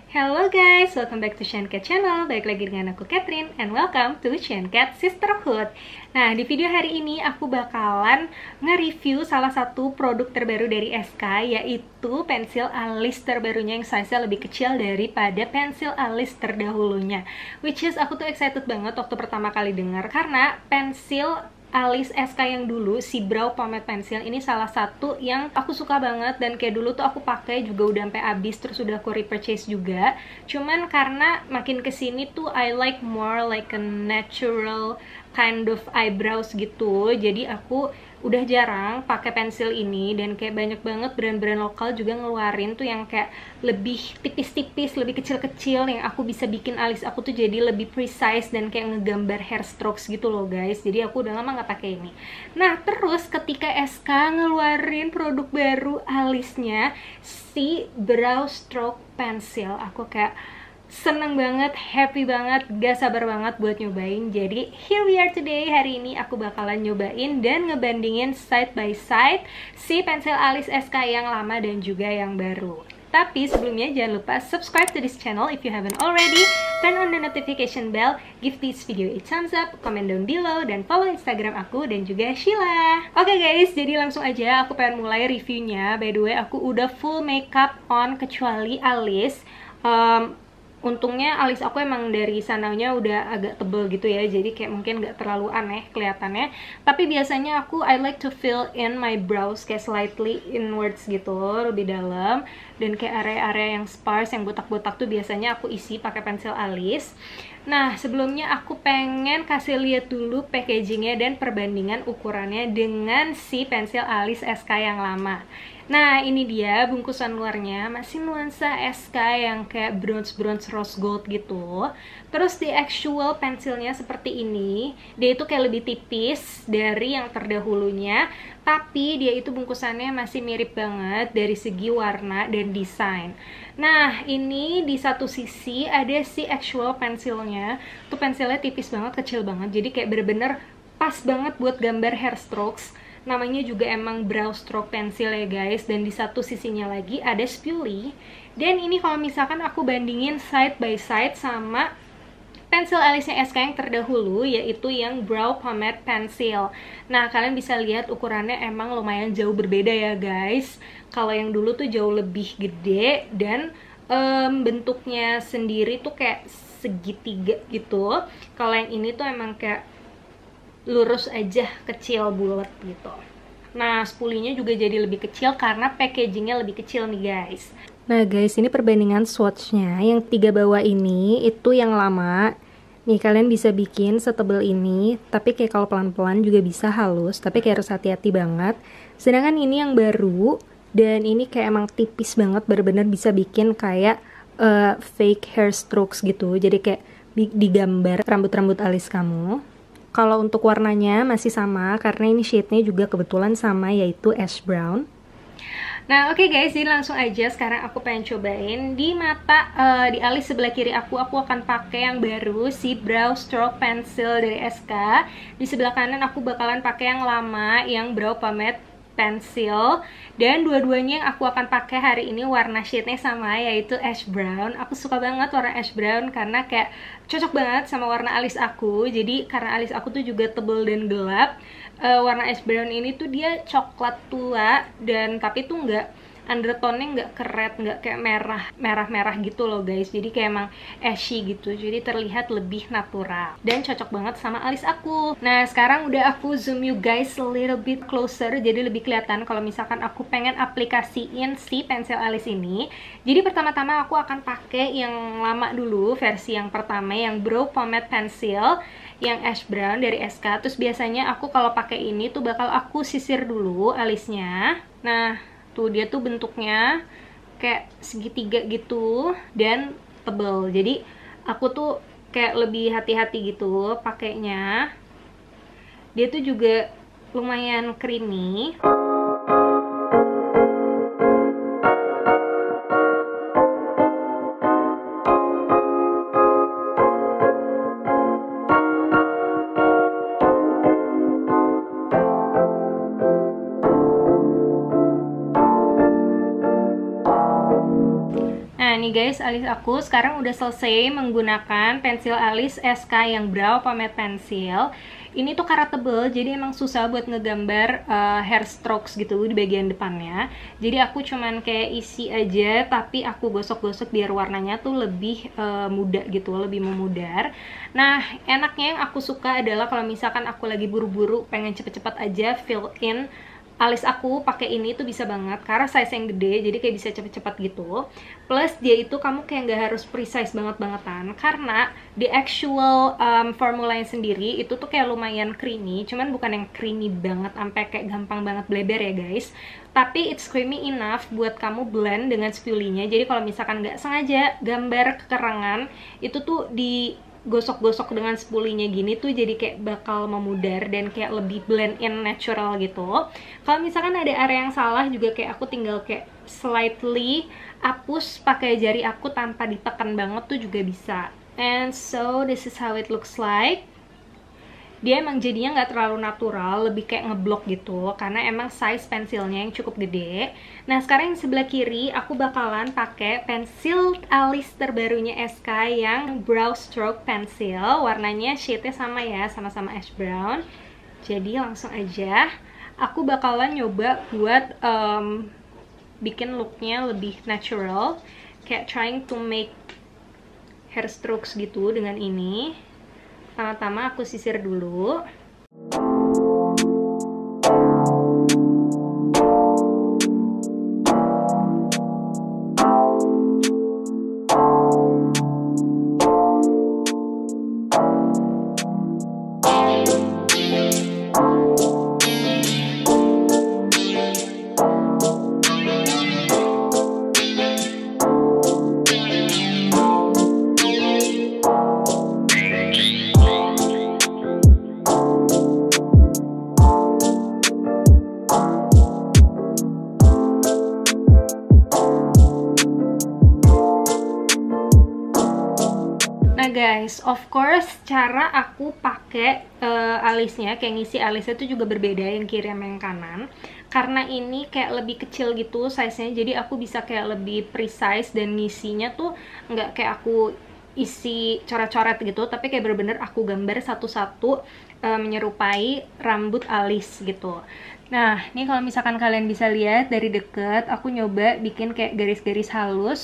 Hello guys, welcome back to Shancat Channel. Balik lagi dengan aku Catherine and welcome to Shancat Sisterhood. Nah, di video hari ini aku bakalan nge-review salah satu produk terbaru dari SK, yaitu pensil alis terbarunya yang size-nya lebih kecil daripada pensil alis terdahulunya. Which is aku tuh excited banget waktu pertama kali denger, karena pensil alis SK yang dulu, si Brow Pomade Pencil ini salah satu yang aku suka banget, dan kayak dulu tuh aku pakai juga udah sampai habis, terus udah aku repurchase juga. Cuman karena makin kesini tuh I like more like a natural kind of eyebrows gitu, jadi aku udah jarang pakai pensil ini, dan kayak banyak banget brand-brand lokal juga ngeluarin tuh yang kayak lebih tipis-tipis, lebih kecil-kecil, yang aku bisa bikin alis aku tuh jadi lebih precise dan kayak ngegambar hair strokes gitu loh guys. Jadi aku udah lama nggak pakai ini. Nah, terus ketika SK ngeluarin produk baru alisnya, si Brow Stroke Pencil, aku kayak seneng banget, happy banget, gak sabar banget buat nyobain. Jadi here we are today. Hari ini aku bakalan nyobain dan ngebandingin side by side si pensil alis SK yang lama dan juga yang baru. Tapi sebelumnya jangan lupa subscribe to this channel if you haven't already, turn on the notification bell, give this video a thumbs up, comment down below, dan follow Instagram aku dan juga Sheila. Oke guys, jadi langsung aja aku pengen mulai reviewnya. By the way, aku udah full makeup on kecuali alis. Untungnya alis aku emang dari sananya udah agak tebel gitu ya, jadi kayak mungkin gak terlalu aneh kelihatannya. Tapi biasanya I like to fill in my brows kayak slightly inwards gitu, lebih dalam. Dan kayak area-area yang sparse, yang botak-botak tuh biasanya aku isi pakai pensil alis. Nah, sebelumnya aku pengen kasih lihat dulu packagingnya dan perbandingan ukurannya dengan si pensil alis SK yang lama. Nah, ini dia bungkusan luarnya, masih nuansa SK yang kayak bronze rose gold gitu. Terus di actual pensilnya seperti ini, dia itu kayak lebih tipis dari yang terdahulunya, tapi dia itu bungkusannya masih mirip banget dari segi warna dan desain. Nah, ini di satu sisi ada si actual pensilnya, tuh pensilnya tipis banget, kecil banget, jadi kayak bener-bener pas banget buat gambar hair strokes. Namanya juga emang Brow Stroke Pencil ya guys. Dan di satu sisinya lagi ada spoolie. Dan ini kalau misalkan aku bandingin side by side sama pensil alisnya SK yang terdahulu, yaitu yang Brow Pomade Pencil. Nah, kalian bisa lihat ukurannya emang lumayan jauh berbeda ya guys. Kalau yang dulu tuh jauh lebih gede, dan bentuknya sendiri tuh kayak segitiga gitu. Kalau yang ini tuh emang kayak lurus aja, kecil, bulat gitu. Nah, spulinya juga jadi lebih kecil karena packagingnya lebih kecil nih guys. Nah guys, ini perbandingan swatchnya. Yang 3 bawah ini itu yang lama. Nih, kalian bisa bikin setebal ini, tapi kayak kalau pelan-pelan juga bisa halus, tapi kayak harus hati-hati banget. Sedangkan ini yang baru, dan ini kayak emang tipis banget, bener-bener bisa bikin kayak fake hair strokes gitu. Jadi kayak digambar rambut-rambut alis kamu. Kalau untuk warnanya masih sama, karena ini shade-nya juga kebetulan sama, yaitu ash brown. Nah, oke guys, jadi langsung aja sekarang aku pengen cobain di mata, di alis sebelah kiri aku akan pakai yang baru, si Brow Stroke Pencil dari SK. Di sebelah kanan aku bakalan pakai yang lama, yang Brow Pomade Pencil. Dan dua-duanya yang aku akan pakai hari ini warna shade-nya sama, yaitu ash brown. Aku suka banget warna ash brown karena kayak cocok banget sama warna alis aku. Jadi karena alis aku tuh juga tebel dan gelap, warna ash brown ini tuh dia coklat tua, dan tapi tuh nggak, undertone-nya nggak keret, nggak kayak merah gitu loh guys. Jadi kayak emang ashy gitu, jadi terlihat lebih natural dan cocok banget sama alis aku. Nah, sekarang udah aku zoom you guys a little bit closer, jadi lebih kelihatan kalau misalkan aku pengen aplikasiin si pensil alis ini. Jadi pertama-tama aku akan pakai yang lama dulu, versi yang pertama, yang Brow Pomade Pencil yang ash brown dari SK. Terus biasanya aku kalau pakai ini tuh bakal aku sisir dulu alisnya. Nah, tuh dia tuh bentuknya kayak segitiga gitu dan tebel. Jadi aku tuh kayak lebih hati-hati gitu pakainya. Dia tuh juga lumayan creamy. nih nih guys, alis aku sekarang udah selesai menggunakan pensil alis SK yang Brow Pomade Pencil. Ini tuh karat tebel, jadi emang susah buat ngegambar hair strokes gitu di bagian depannya. Jadi aku cuman kayak isi aja, tapi aku gosok-gosok biar warnanya tuh lebih muda gitu, lebih memudar. Nah, enaknya yang aku suka adalah kalau misalkan aku lagi buru-buru pengen cepet-cepet aja fill in alis aku pakai ini tuh bisa banget karena size yang gede, jadi kayak bisa cepet-cepet gitu. Plus dia itu kamu kayak nggak harus precise banget-bangetan karena di actual formulanya sendiri itu tuh kayak lumayan creamy, cuman bukan yang creamy banget sampai kayak gampang banget bleber ya guys. Tapi it's creamy enough buat kamu blend dengan spoolie-nya. Jadi kalau misalkan nggak sengaja gambar kekerangan, itu tuh di gosok-gosok dengan spulinya gini tuh jadi kayak bakal memudar dan kayak lebih blend in natural gitu. Kalau misalkan ada area yang salah juga kayak aku tinggal kayak slightly hapus pakai jari aku tanpa ditekan banget tuh juga bisa. And so this is how it looks like. Dia emang jadinya nggak terlalu natural, lebih kayak ngeblok gitu karena emang size pensilnya yang cukup gede. Nah sekarang yang sebelah kiri aku bakalan pakai pensil alis terbarunya SK yang Brow Stroke Pencil. Warnanya shade-nya sama ya, sama-sama ash brown. Jadi langsung aja aku bakalan nyoba buat bikin looknya lebih natural, kayak trying to make hair strokes gitu dengan ini. Pertama-tama aku sisir dulu. Nah guys, of course cara aku pakai alisnya, kayak ngisi alisnya itu juga berbeda yang kiri sama yang kanan. Karena ini kayak lebih kecil gitu size-nya, jadi aku bisa kayak lebih precise dan ngisinya tuh nggak kayak aku isi coret-coret gitu, tapi kayak bener-bener aku gambar satu-satu menyerupai rambut alis gitu. Nah, ini kalau misalkan kalian bisa lihat dari deket, aku nyoba bikin kayak garis-garis halus.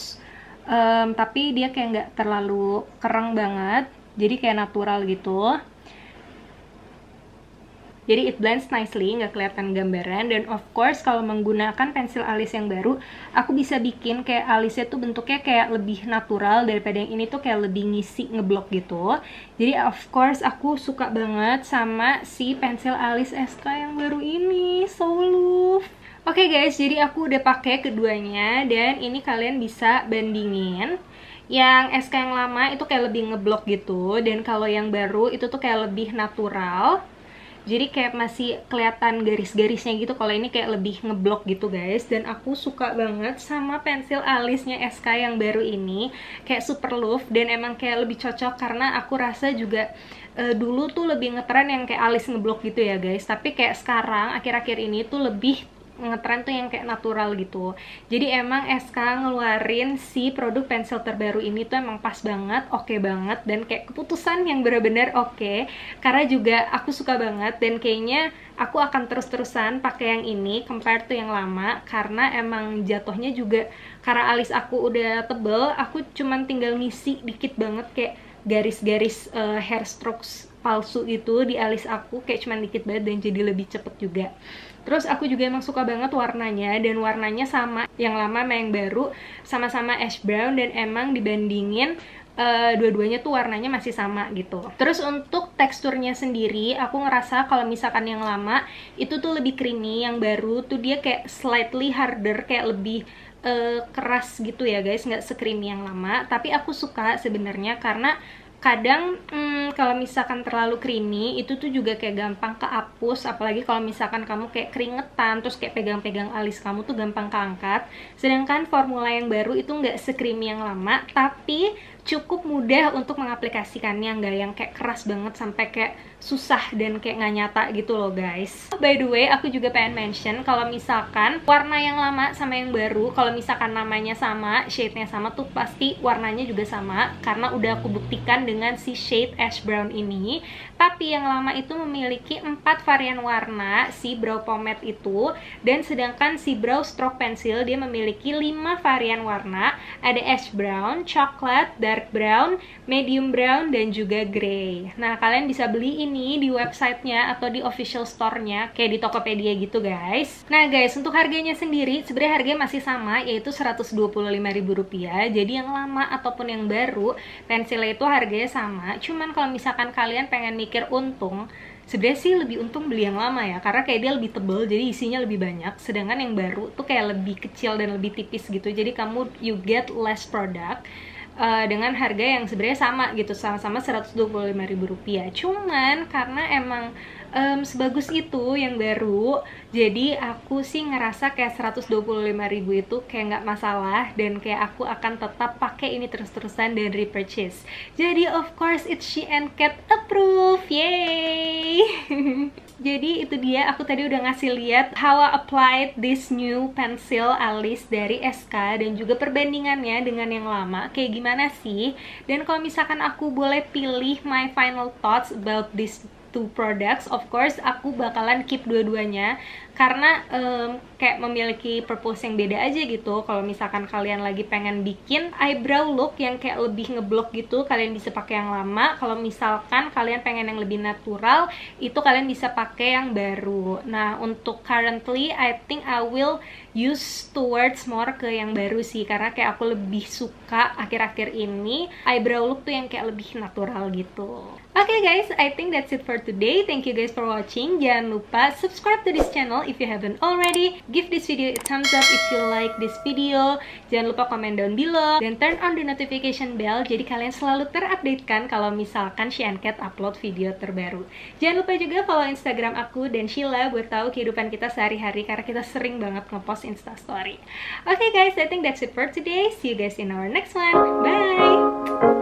Tapi dia kayak nggak terlalu kereng banget, jadi kayak natural gitu. Jadi it blends nicely, nggak kelihatan gambaran. Dan of course kalau menggunakan pensil alis yang baru, aku bisa bikin kayak alisnya tuh bentuknya kayak lebih natural daripada yang ini tuh kayak lebih ngisi, ngeblok gitu. Jadi of course aku suka banget sama si pensil alis SK yang baru ini, so love. Oke guys, jadi aku udah pakai keduanya dan ini kalian bisa bandingin. Yang SK yang lama itu kayak lebih ngeblok gitu, dan kalau yang baru itu tuh kayak lebih natural. Jadi kayak masih kelihatan garis-garisnya gitu. Kalau ini kayak lebih ngeblok gitu guys. Dan aku suka banget sama pensil alisnya SK yang baru ini, kayak super love dan emang kayak lebih cocok karena aku rasa juga dulu tuh lebih ngetren yang kayak alis ngeblok gitu ya guys. Tapi kayak sekarang akhir-akhir ini tuh lebih ngetren tuh yang kayak natural gitu. Jadi emang SK ngeluarin si produk pensil terbaru ini tuh emang pas banget, oke banget, dan kayak keputusan yang bener-bener oke. Karena juga aku suka banget dan kayaknya aku akan terus-terusan pakai yang ini compare to yang lama karena emang jatuhnya juga karena alis aku udah tebel, aku cuman tinggal ngisi dikit banget kayak garis-garis hair strokes palsu itu di alis aku, kayak cuman dikit banget dan jadi lebih cepet juga. Terus aku juga emang suka banget warnanya, dan warnanya sama yang lama sama yang baru, sama-sama ash brown, dan emang dibandingin dua-duanya tuh warnanya masih sama gitu. Terus untuk teksturnya sendiri, aku ngerasa kalau misalkan yang lama itu tuh lebih creamy, yang baru tuh dia kayak slightly harder, kayak lebih keras gitu ya guys, nggak se-creamy yang lama. Tapi aku suka sebenarnya karena kadang kalau misalkan terlalu creamy itu tuh juga kayak gampang kehapus, apalagi kalau misalkan kamu kayak keringetan terus kayak pegang-pegang alis kamu tuh gampang keangkat. Sedangkan formula yang baru itu nggak se-creamy yang lama, tapi cukup mudah untuk mengaplikasikannya, nggak yang kayak keras banget sampai kayak susah dan kayak nggak nyata gitu loh guys. By the way, aku juga pengen mention kalau misalkan warna yang lama sama yang baru, kalau misalkan namanya sama, shade-nya sama tuh pasti warnanya juga sama, karena udah aku buktikan dengan si shade ash brown ini. Tapi yang lama itu memiliki 4 varian warna si brow pomade itu, dan sedangkan si brow stroke pencil dia memiliki 5 varian warna, ada ash brown, coklat, dark brown, medium brown, dan juga grey. Nah, kalian bisa beli ini di websitenya atau di official store-nya, kayak di Tokopedia gitu guys. Nah guys, untuk harganya sendiri sebenarnya harganya masih sama, yaitu Rp125.000. Jadi yang lama ataupun yang baru, pensilnya itu harganya sama. Cuman kalau misalkan kalian pengen mikir untung, sebenarnya sih lebih untung beli yang lama ya, karena kayak dia lebih tebel, jadi isinya lebih banyak. Sedangkan yang baru tuh kayak lebih kecil dan lebih tipis gitu, jadi kamu you get less product dengan harga yang sebenarnya sama gitu, sama-sama Rp125.000. Cuman karena emang sebagus itu yang baru, jadi aku sih ngerasa kayak Rp125.000 itu kayak nggak masalah, dan kayak aku akan tetap pakai ini terus-terusan dan repurchase. Jadi of course it's Shein Cat approve, yay! Jadi itu dia, aku tadi udah ngasih lihat how I applied this new pencil alis dari SK dan juga perbandingannya dengan yang lama kayak gimana sih. Dan kalau misalkan aku boleh pilih my final thoughts about these two products, of course aku bakalan keep dua-duanya karena kayak memiliki purpose yang beda aja gitu. Kalau misalkan kalian lagi pengen bikin eyebrow look yang kayak lebih ngeblok gitu, kalian bisa pakai yang lama. Kalau misalkan kalian pengen yang lebih natural, itu kalian bisa pakai yang baru. Nah, untuk currently I think I will use towards more ke yang baru sih, karena kayak aku lebih suka akhir-akhir ini eyebrow look tuh yang kayak lebih natural gitu. Okay guys, I think that's it for today. Thank you guys for watching. Jangan lupa subscribe to this channel if you haven't already. Give this video a thumbs up if you like this video. Jangan lupa komen down below dan turn on the notification bell, jadi kalian selalu terupdatekan kalau misalkan Shein Cat upload video terbaru. Jangan lupa juga follow Instagram aku dan Sheila buat tahu kehidupan kita sehari-hari, karena kita sering banget ngepost Instastory. Okay guys, I think that's it for today. See you guys in our next one. Bye!